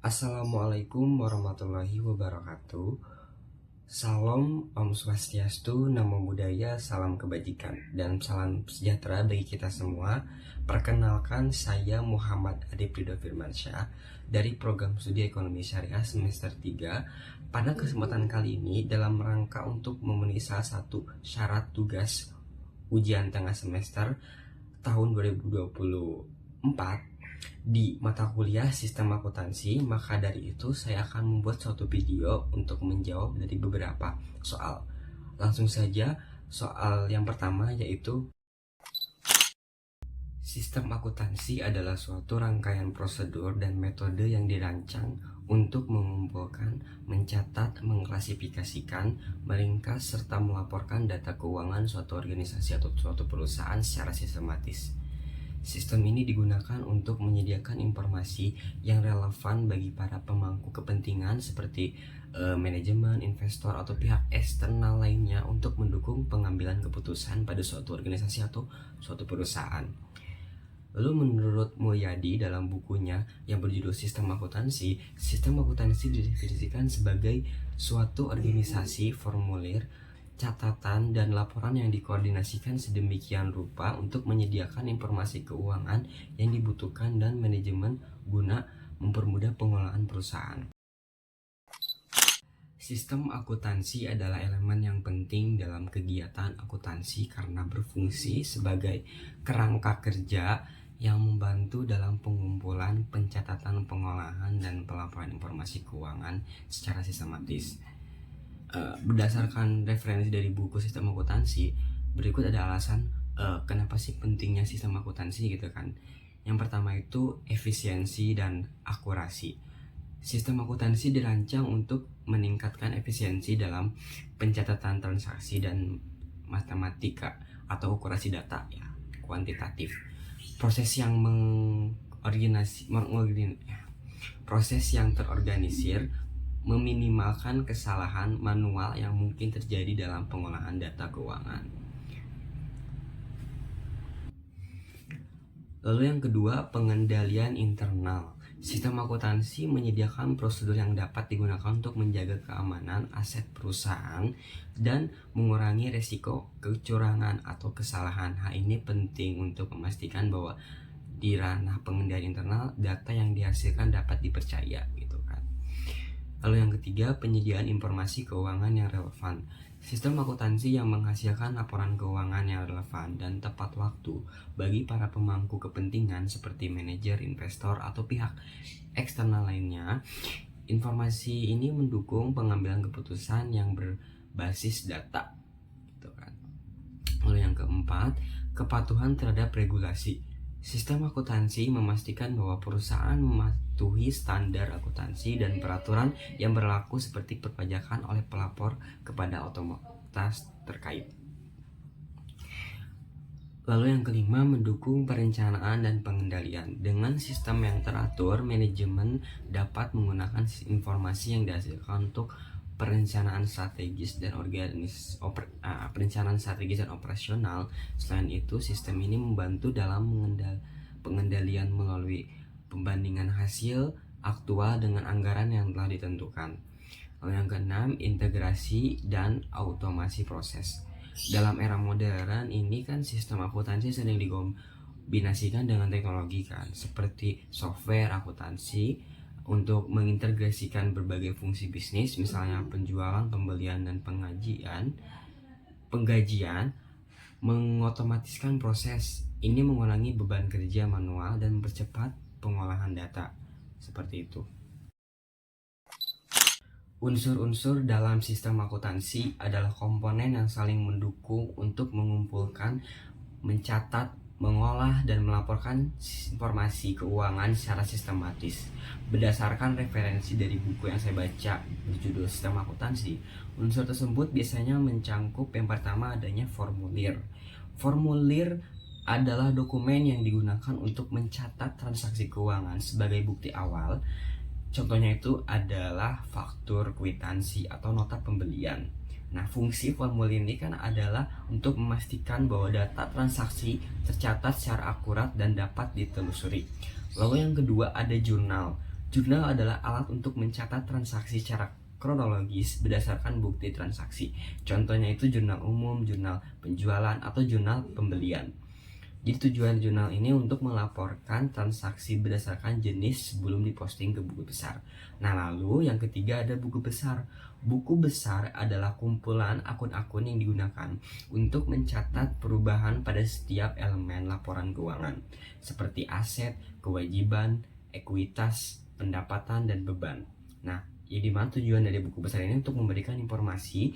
Assalamualaikum warahmatullahi wabarakatuh. Salam Om Swastiastu, Namo Buddhaya, salam kebajikan, dan salam sejahtera bagi kita semua. Perkenalkan, saya Muhammad Adib Ridho Firmansyah dari Program Studi Ekonomi Syariah semester 3. Pada kesempatan kali ini, dalam rangka untuk memenuhi salah satu syarat tugas ujian tengah semester tahun 2024 di mata kuliah sistem akuntansi, maka dari itu saya akan membuat suatu video untuk menjawab dari beberapa soal. Langsung saja, soal yang pertama yaitu sistem akuntansi adalah suatu rangkaian prosedur dan metode yang dirancang untuk mengumpulkan, mencatat, mengklasifikasikan, meringkas, serta melaporkan data keuangan suatu organisasi atau suatu perusahaan secara sistematis. Sistem ini digunakan untuk menyediakan informasi yang relevan bagi para pemangku kepentingan seperti manajemen, investor, atau pihak eksternal lainnya untuk mendukung pengambilan keputusan pada suatu organisasi atau suatu perusahaan. Lalu menurut Mulyadi dalam bukunya yang berjudul Sistem Akuntansi didefinisikan sebagai suatu organisasi, formulir, catatan, dan laporan yang dikoordinasikan sedemikian rupa untuk menyediakan informasi keuangan yang dibutuhkan dan manajemen guna mempermudah pengelolaan perusahaan. Sistem akuntansi adalah elemen yang penting dalam kegiatan akuntansi karena berfungsi sebagai kerangka kerja yang membantu dalam pengumpulan, pencatatan, pengolahan, dan pelaporan informasi keuangan secara sistematis. Berdasarkan referensi dari buku sistem akuntansi, berikut ada alasan kenapa sih pentingnya sistem akuntansi gitu kan. Yang pertama itu efisiensi dan akurasi. Sistem akuntansi dirancang untuk meningkatkan efisiensi dalam pencatatan transaksi dan matematika atau akurasi data ya, kuantitatif. Proses yang terorganisir meminimalkan kesalahan manual yang mungkin terjadi dalam pengolahan data keuangan. Lalu yang kedua, pengendalian internal. Sistem akuntansi menyediakan prosedur yang dapat digunakan untuk menjaga keamanan aset perusahaan dan mengurangi resiko kecurangan atau kesalahan. Hal ini penting untuk memastikan bahwa di ranah pengendalian internal data yang dihasilkan dapat dipercaya gitu kan. Lalu yang ketiga, penyediaan informasi keuangan yang relevan. Sistem akuntansi yang menghasilkan laporan keuangan yang relevan dan tepat waktu bagi para pemangku kepentingan seperti manajer, investor, atau pihak eksternal lainnya. Informasi ini mendukung pengambilan keputusan yang berbasis data. Gitu kan. Lalu yang keempat, kepatuhan terhadap regulasi. Sistem akuntansi memastikan bahwa perusahaan mematuhi standar akuntansi dan peraturan yang berlaku seperti perpajakan oleh pelapor kepada otoritas terkait. Lalu yang kelima, mendukung perencanaan dan pengendalian. Dengan sistem yang teratur, manajemen dapat menggunakan informasi yang dihasilkan untuk perencanaan strategis dan operasional. Selain itu, sistem ini membantu dalam pengendalian melalui pembandingan hasil aktual dengan anggaran yang telah ditentukan. Lalu yang keenam, integrasi dan automasi proses. Dalam era modern ini kan sistem akuntansi sering dikombinasikan dengan teknologi kan, seperti software akuntansi untuk mengintegrasikan berbagai fungsi bisnis, misalnya penjualan, pembelian, dan penggajian, mengotomatiskan proses. Ini mengurangi beban kerja manual dan mempercepat pengolahan data. Seperti itu. Unsur-unsur dalam sistem akuntansi adalah komponen yang saling mendukung untuk mengumpulkan, mencatat, mengolah, dan melaporkan informasi keuangan secara sistematis. Berdasarkan referensi dari buku yang saya baca berjudul Sistem Akuntansi, unsur tersebut biasanya mencakup yang pertama adanya formulir. Formulir adalah dokumen yang digunakan untuk mencatat transaksi keuangan sebagai bukti awal. Contohnya itu adalah faktur, kwitansi, atau nota pembelian. Nah, fungsi formulir ini kan adalah untuk memastikan bahwa data transaksi tercatat secara akurat dan dapat ditelusuri. Lalu yang kedua ada jurnal. Jurnal adalah alat untuk mencatat transaksi secara kronologis berdasarkan bukti transaksi. Contohnya itu jurnal umum, jurnal penjualan, atau jurnal pembelian. Jadi tujuan jurnal ini untuk melaporkan transaksi berdasarkan jenis sebelum diposting ke buku besar. Nah, lalu yang ketiga ada buku besar. Buku besar adalah kumpulan akun-akun yang digunakan untuk mencatat perubahan pada setiap elemen laporan keuangan, seperti aset, kewajiban, ekuitas, pendapatan, dan beban. Nah, ya dimana tujuan dari buku besar ini untuk memberikan informasi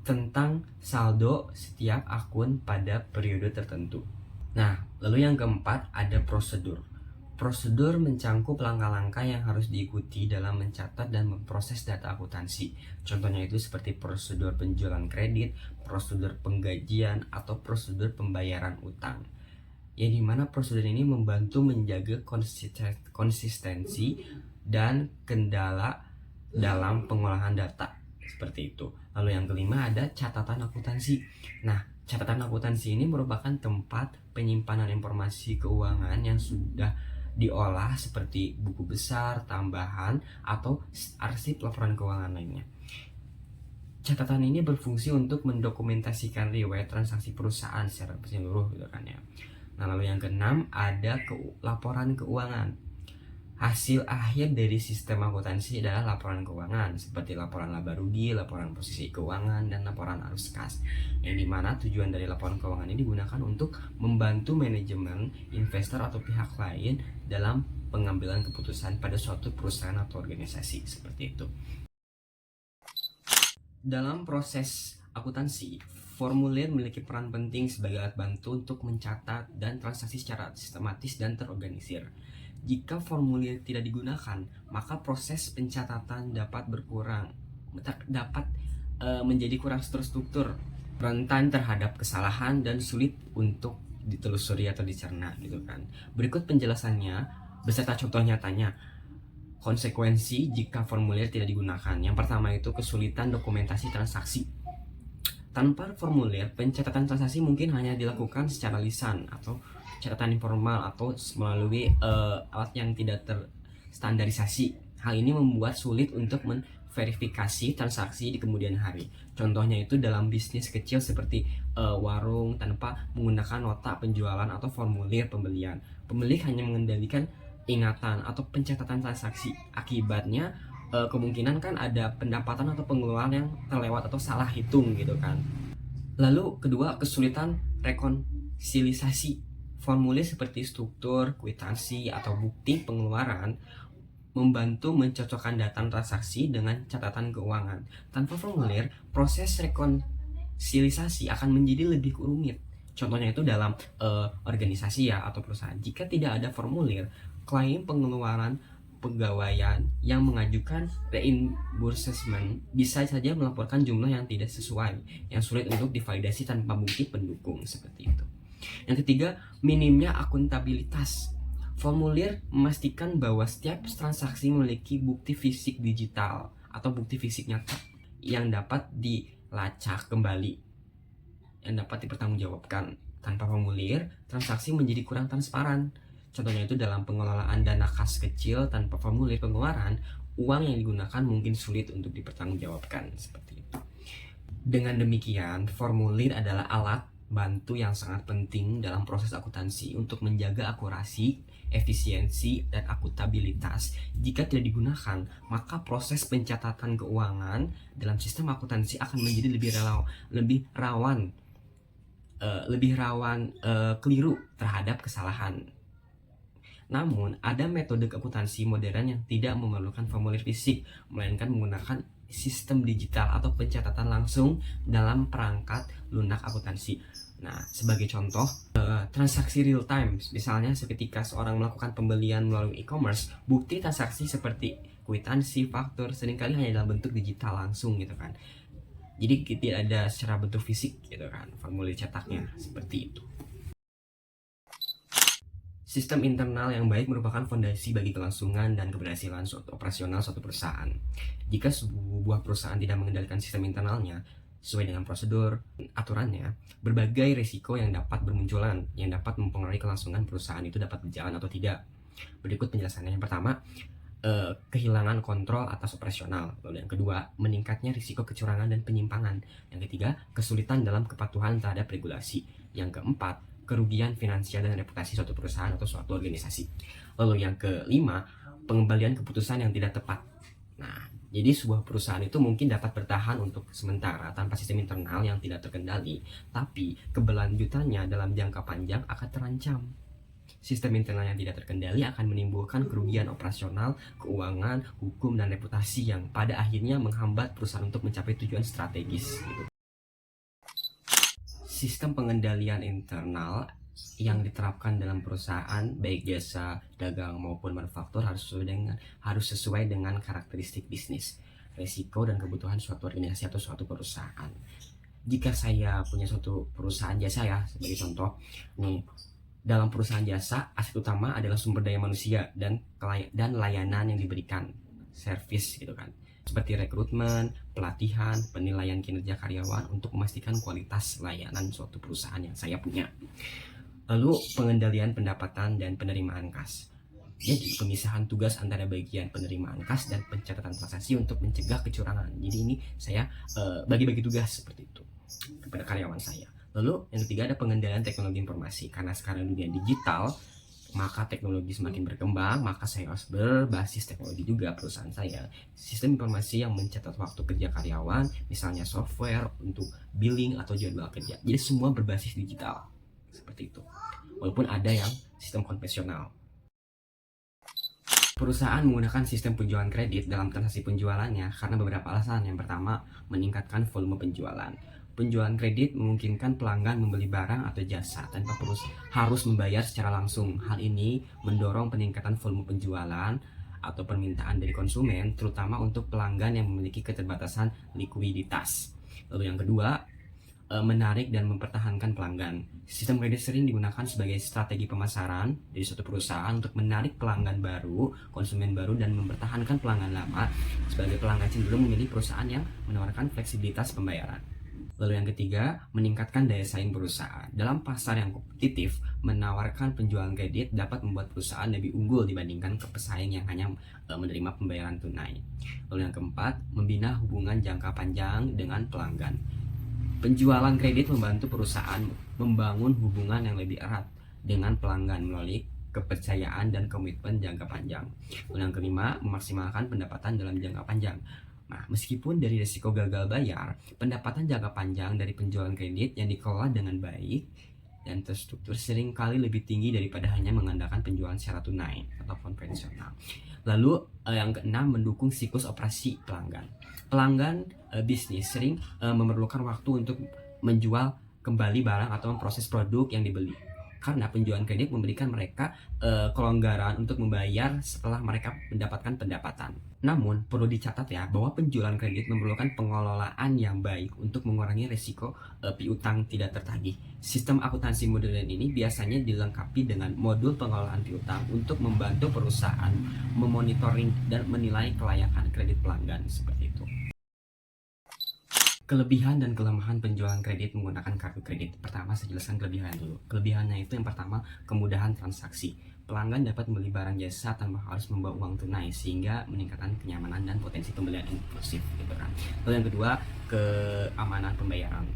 tentang saldo setiap akun pada periode tertentu. Nah, lalu yang keempat ada prosedur. Prosedur mencangkup langkah-langkah yang harus diikuti dalam mencatat dan memproses data akuntansi. Contohnya itu seperti prosedur penjualan kredit, prosedur penggajian, atau prosedur pembayaran utang. Yang dimana prosedur ini membantu menjaga konsistensi dan kendala dalam pengolahan data. Seperti itu. Lalu yang kelima ada catatan akuntansi. Nah, catatan akuntansi ini merupakan tempat penyimpanan informasi keuangan yang sudah diolah seperti buku besar, tambahan, atau arsip laporan keuangan lainnya. Catatan ini berfungsi untuk mendokumentasikan riwayat transaksi perusahaan secara menyeluruh gitu kan ya. Nah, lalu yang keenam ada laporan keuangan. Hasil akhir dari sistem akuntansi adalah laporan keuangan seperti laporan laba rugi, laporan posisi keuangan, dan laporan arus kas. Yang dimana tujuan dari laporan keuangan ini digunakan untuk membantu manajemen, investor, atau pihak lain dalam pengambilan keputusan pada suatu perusahaan atau organisasi seperti itu. Dalam proses akuntansi, formulir memiliki peran penting sebagai alat bantu untuk mencatat dan transaksi secara sistematis dan terorganisir. Jika formulir tidak digunakan, maka proses pencatatan dapat menjadi kurang terstruktur, rentan terhadap kesalahan, dan sulit untuk ditelusuri atau dicerna gitu kan. Berikut penjelasannya beserta contoh nyatanya. Konsekuensi jika formulir tidak digunakan. Yang pertama itu kesulitan dokumentasi transaksi. Tanpa formulir, pencatatan transaksi mungkin hanya dilakukan secara lisan atau catatan informal atau melalui alat yang tidak terstandarisasi. Hal ini membuat sulit untuk memverifikasi transaksi di kemudian hari. Contohnya itu dalam bisnis kecil seperti warung tanpa menggunakan nota penjualan atau formulir pembelian. Pemilik hanya mengendalikan ingatan atau pencatatan transaksi. Akibatnya kemungkinan kan ada pendapatan atau pengeluaran yang terlewat atau salah hitung gitu kan. Lalu kedua, kesulitan rekonsilisasi. Formulir seperti struktur, kwitansi, atau bukti pengeluaran membantu mencocokkan data transaksi dengan catatan keuangan. Tanpa formulir, proses rekonsilisasi akan menjadi lebih rumit. Contohnya itu dalam organisasi ya atau perusahaan. Jika tidak ada formulir, klaim pengeluaran pegawaian yang mengajukan reimbursement bisa saja melaporkan jumlah yang tidak sesuai, yang sulit untuk divalidasi tanpa bukti pendukung seperti itu. Yang ketiga, minimnya akuntabilitas. Formulir memastikan bahwa setiap transaksi memiliki bukti fisik digital atau bukti fisik nyata yang dapat dilacak kembali, yang dapat dipertanggungjawabkan. Tanpa formulir, transaksi menjadi kurang transparan. Contohnya itu dalam pengelolaan dana kas kecil tanpa formulir pengeluaran, uang yang digunakan mungkin sulit untuk dipertanggungjawabkan seperti itu. Dengan demikian, formulir adalah alat bantu yang sangat penting dalam proses akuntansi untuk menjaga akurasi, efisiensi, dan akuntabilitas. Jika tidak digunakan, maka proses pencatatan keuangan dalam sistem akuntansi akan menjadi lebih rawan keliru terhadap kesalahan. Namun, ada metode akuntansi modern yang tidak memerlukan formulir fisik, melainkan menggunakan sistem digital atau pencatatan langsung dalam perangkat lunak akuntansi. Nah, sebagai contoh, transaksi real time, misalnya seketika seorang melakukan pembelian melalui e-commerce, bukti transaksi seperti kwitansi, faktur, seringkali hanya dalam bentuk digital langsung gitu kan. Jadi tidak ada secara bentuk fisik gitu kan, formulir cetaknya seperti itu. Sistem internal yang baik merupakan fondasi bagi kelangsungan dan keberhasilan operasional suatu perusahaan. Jika sebuah perusahaan tidak mengendalikan sistem internalnya sesuai dengan prosedur, aturannya, berbagai risiko yang dapat bermunculan, yang dapat mempengaruhi kelangsungan perusahaan itu dapat berjalan atau tidak. Berikut penjelasannya. Yang pertama, kehilangan kontrol atas operasional. Lalu yang kedua, meningkatnya risiko kecurangan dan penyimpangan. Yang ketiga, kesulitan dalam kepatuhan terhadap regulasi. Yang keempat, kerugian finansial dan reputasi suatu perusahaan atau suatu organisasi. Lalu yang kelima, pengembalian keputusan yang tidak tepat. Nah, jadi sebuah perusahaan itu mungkin dapat bertahan untuk sementara tanpa sistem internal yang tidak terkendali, tapi keberlanjutannya dalam jangka panjang akan terancam. Sistem internal yang tidak terkendali akan menimbulkan kerugian operasional, keuangan, hukum, dan reputasi yang pada akhirnya menghambat perusahaan untuk mencapai tujuan strategis. Sistem pengendalian internal yang diterapkan dalam perusahaan baik jasa, dagang maupun manufaktur harus sesuai dengan karakteristik bisnis, resiko dan kebutuhan suatu organisasi atau suatu perusahaan. Jika saya punya suatu perusahaan jasa ya, sebagai contoh, nih dalam perusahaan jasa, aset utama adalah sumber daya manusia dan layanan yang diberikan, service gitu kan. Seperti rekrutmen, pelatihan, penilaian kinerja karyawan untuk memastikan kualitas layanan suatu perusahaan yang saya punya. Lalu pengendalian pendapatan dan penerimaan kas. Jadi pemisahan tugas antara bagian penerimaan kas dan pencatatan transaksi untuk mencegah kecurangan. Jadi ini saya bagi-bagi tugas seperti itu kepada karyawan saya. Lalu yang ketiga ada pengendalian teknologi informasi. Karena sekarang dunia digital, maka teknologi semakin berkembang, maka saya harus berbasis teknologi juga perusahaan saya. Sistem informasi yang mencatat waktu kerja karyawan, misalnya software untuk billing atau jadwal kerja. Jadi semua berbasis digital, seperti itu. Walaupun ada yang sistem konvensional. Perusahaan menggunakan sistem penjualan kredit dalam transaksi penjualannya karena beberapa alasan. Yang pertama, meningkatkan volume penjualan. Penjualan kredit memungkinkan pelanggan membeli barang atau jasa tanpa harus membayar secara langsung. Hal ini mendorong peningkatan volume penjualan atau permintaan dari konsumen, terutama untuk pelanggan yang memiliki keterbatasan likuiditas. Lalu yang kedua, menarik dan mempertahankan pelanggan. Sistem kredit sering digunakan sebagai strategi pemasaran dari suatu perusahaan untuk menarik pelanggan baru, konsumen baru, dan mempertahankan pelanggan lama. Sebagai pelanggan cenderung memilih perusahaan yang menawarkan fleksibilitas pembayaran. Lalu yang ketiga, meningkatkan daya saing perusahaan. Dalam pasar yang kompetitif, menawarkan penjualan kredit dapat membuat perusahaan lebih unggul dibandingkan pesaing yang hanya menerima pembayaran tunai. Lalu yang keempat, membina hubungan jangka panjang dengan pelanggan. Penjualan kredit membantu perusahaan membangun hubungan yang lebih erat dengan pelanggan melalui kepercayaan dan komitmen jangka panjang. Lalu yang kelima, memaksimalkan pendapatan dalam jangka panjang. Nah, meskipun dari risiko gagal bayar, pendapatan jangka panjang dari penjualan kredit yang dikelola dengan baik dan terstruktur seringkali lebih tinggi daripada hanya mengandalkan penjualan secara tunai atau konvensional. Lalu yang keenam, mendukung siklus operasi pelanggan. Pelanggan bisnis sering memerlukan waktu untuk menjual kembali barang atau memproses produk yang dibeli. Karena penjualan kredit memberikan mereka kelonggaran untuk membayar setelah mereka mendapatkan pendapatan. Namun, perlu dicatat ya bahwa penjualan kredit memerlukan pengelolaan yang baik untuk mengurangi risiko piutang tidak tertagih. Sistem akuntansi modern ini biasanya dilengkapi dengan modul pengelolaan piutang untuk membantu perusahaan memonitoring dan menilai kelayakan kredit pelanggan seperti itu. Kelebihan dan kelemahan penjualan kredit menggunakan kartu kredit. Pertama, saya jelaskan kelebihannya dulu. Kelebihannya itu yang pertama, kemudahan transaksi. Pelanggan dapat membeli barang jasa tanpa harus membawa uang tunai, sehingga meningkatkan kenyamanan dan potensi pembelian impulsif gitu kan. Lalu yang kedua, keamanan pembayaran.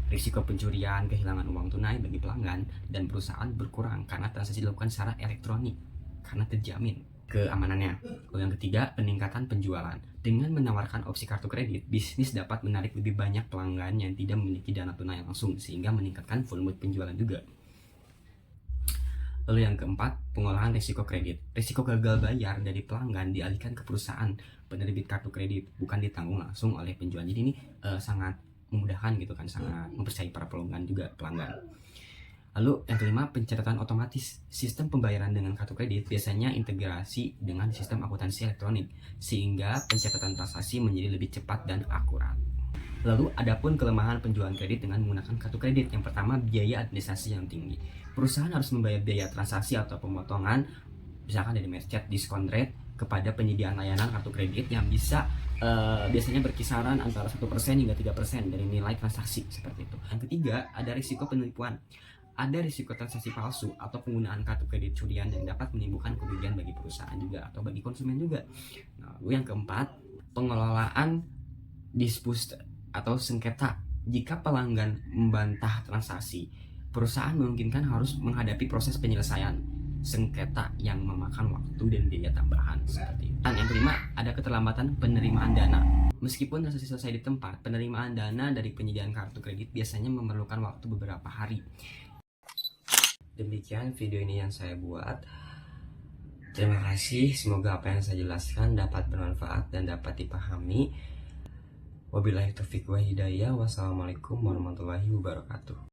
Risiko pencurian, kehilangan uang tunai bagi pelanggan dan perusahaan berkurang karena transaksi dilakukan secara elektronik karena terjamin keamanannya. Lalu yang ketiga, peningkatan penjualan. Dengan menawarkan opsi kartu kredit, bisnis dapat menarik lebih banyak pelanggan yang tidak memiliki dana tunai langsung, sehingga meningkatkan volume penjualan juga. Lalu yang keempat, pengolahan risiko kredit. Risiko gagal bayar dari pelanggan dialihkan ke perusahaan penerbit kartu kredit, bukan ditanggung langsung oleh penjual. Jadi ini sangat memudahkan gitu kan, sangat mempercayai para pelanggan juga pelanggan. Lalu yang kelima, pencatatan otomatis. Sistem pembayaran dengan kartu kredit biasanya integrasi dengan sistem akuntansi elektronik, sehingga pencatatan transaksi menjadi lebih cepat dan akurat. Lalu adapun kelemahan penjualan kredit dengan menggunakan kartu kredit. Yang pertama, biaya administrasi yang tinggi. Perusahaan harus membayar biaya transaksi atau pemotongan, misalkan dari merchant diskon rate, kepada penyediaan layanan kartu kredit yang bisa biasanya berkisaran antara 1% hingga 3% dari nilai transaksi seperti itu. Yang ketiga, ada risiko penipuan. ada risiko transaksi palsu atau penggunaan kartu kredit curian yang dapat menimbulkan kerugian bagi perusahaan juga atau bagi konsumen juga. Nah, lalu yang keempat, pengelolaan dispute atau sengketa. Jika pelanggan membantah transaksi, perusahaan memungkinkan harus menghadapi proses penyelesaian sengketa yang memakan waktu dan biaya tambahan seperti itu. Dan yang kelima, ada keterlambatan penerimaan dana. Meskipun transaksi selesai di tempat, penerimaan dana dari penyediaan kartu kredit biasanya memerlukan waktu beberapa hari. Demikian video ini yang saya buat. Terima kasih, semoga apa yang saya jelaskan dapat bermanfaat dan dapat dipahami. Wabillahi taufiq wa hidayah. Wassalamualaikum warahmatullahi wabarakatuh.